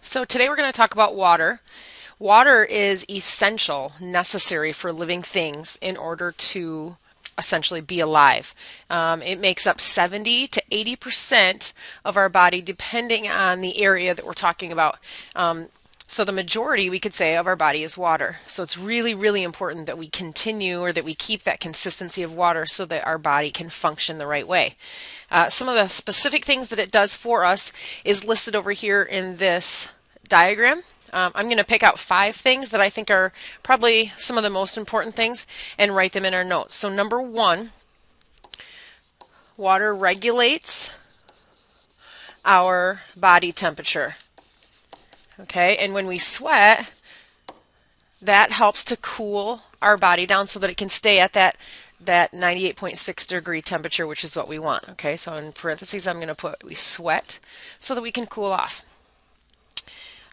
So today we're going to talk about water. Water is essential, necessary for living things in order to essentially be alive. It makes up 70 to 80% of our body, depending on the area that we're talking about. So the majority, we could say, of our body is water. So it's really, really important that we continue or that we keep that consistency of water so that our body can function the right way. Some of the specific things that it does for us is listed over here in this diagram. I'm going to pick out 5 things that I think are probably some of the most important things and write them in our notes. So number 1, water regulates our body temperature. Okay, and when we sweat, that helps to cool our body down so that it can stay at that 98.6 degree temperature, which is what we want. Okay, so in parentheses I'm going to put we sweat so that we can cool off.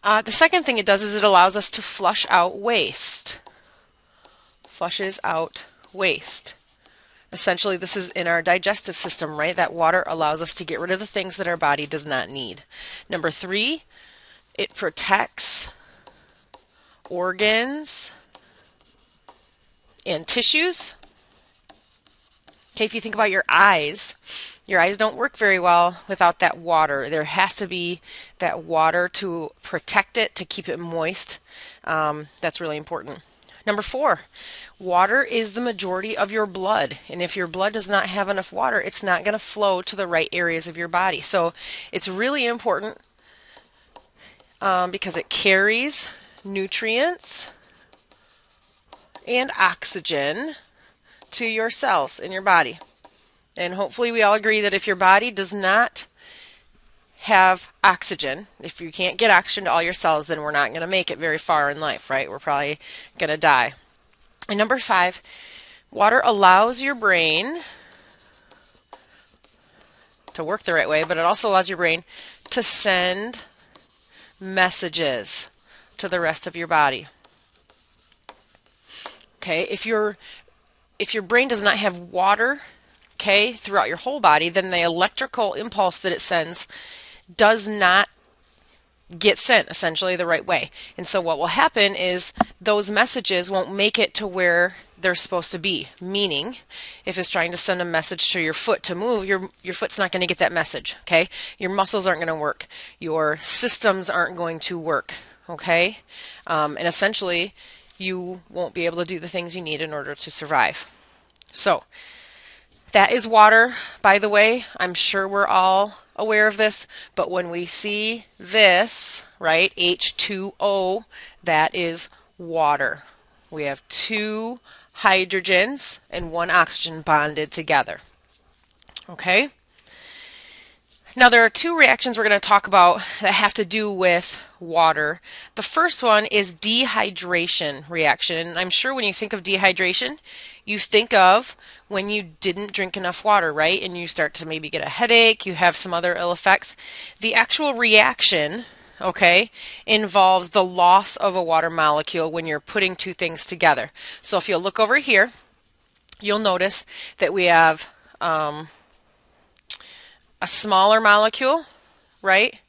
The second thing it does is it allows us to flush out waste. Flushes out waste. Essentially, this is in our digestive system, right? That water allows us to get rid of the things that our body does not need. Number 3, it protects organs and tissues. Okay, if you think about your eyes don't work very well without that water. There has to be that water to protect it, to keep it moist. That's really important. Number 4, water is the majority of your blood. And if your blood does not have enough water, it's not going to flow to the right areas of your body. So it's really important because it carries nutrients and oxygen to your cells in your body. And hopefully we all agree that if your body does not have oxygen, if you can't get oxygen to all your cells, then we're not going to make it very far in life, right? We're probably going to die. And number 5, water allows your brain to work the right way, but it also allows your brain to send messages to the rest of your body. Okay, if your brain does not have water, okay, throughout your whole body, then the electrical impulse that it sends does not get sent essentially the right way. And so what will happen is those messages won't make it to where they're supposed to be. Meaning, if it's trying to send a message to your foot to move, your foot's not going to get that message, okay? Your muscles aren't going to work. Your systems aren't going to work, okay? And essentially, you won't be able to do the things you need in order to survive. So, that is water, by the way. I'm sure we're all aware of this, but when we see this, right, H2O, that is water. We have 2 hydrogens and 1 oxygen bonded together. Okay? Now there are 2 reactions we're going to talk about that have to do with water. The first one is dehydration reaction. And I'm sure when you think of dehydration, you think of when you didn't drink enough water, right? And you start to maybe get a headache, you have some other ill effects. The actual reaction, okay, involves the loss of a water molecule when you're putting 2 things together. So if you'll look over here, you'll notice that we have a smaller molecule, right?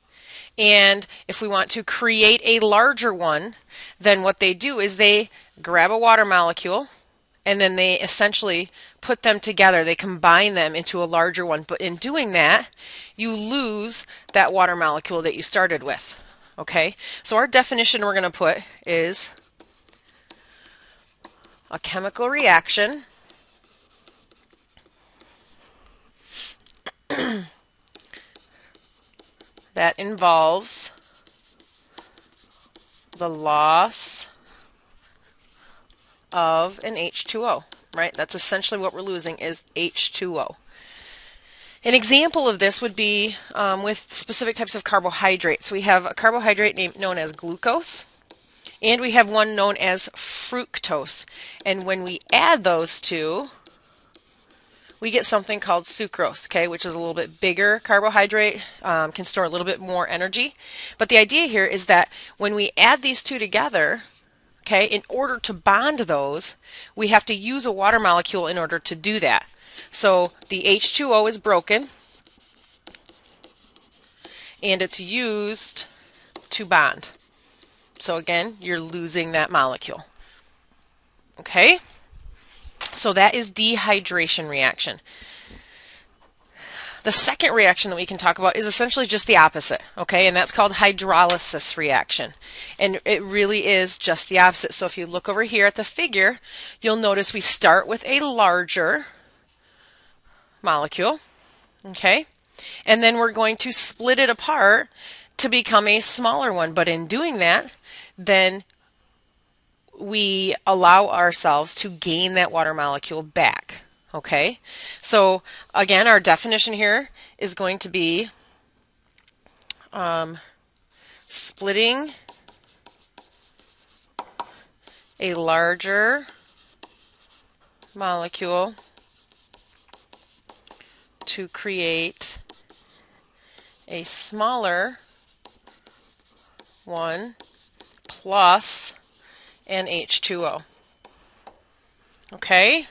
And if we want to create a larger one, then what they do is they grab a water molecule and then they essentially put them together. They combine them into a larger one. But in doing that, you lose that water molecule that you started with. Okay? So our definition we're going to put is a chemical reaction that involves the loss of an H2O, right? That's essentially what we're losing is H2O. An example of this would be with specific types of carbohydrates. We have a carbohydrate known as glucose, and we have one known as fructose. And when we add those 2, we get something called sucrose, okay, which is a little bit bigger carbohydrate, can store a little bit more energy. But the idea here is that when we add these 2 together, okay, in order to bond those, we have to use a water molecule in order to do that. So the H2O is broken, and it's used to bond. So again, you're losing that molecule. Okay? So that is dehydration reaction. The second reaction that we can talk about is essentially just the opposite, okay? And that's called hydrolysis reaction. And it really is just the opposite. So if you look over here at the figure, you'll notice we start with a larger molecule, okay? And then we're going to split it apart to become a smaller one. But in doing that, then we allow ourselves to gain that water molecule back. Okay, so again, our definition here is going to be splitting a larger molecule to create a smaller one plus an H2O. Okay?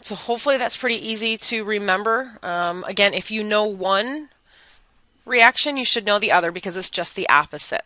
So hopefully that's pretty easy to remember. Again, if you know one reaction, you should know the other because it's just the opposite.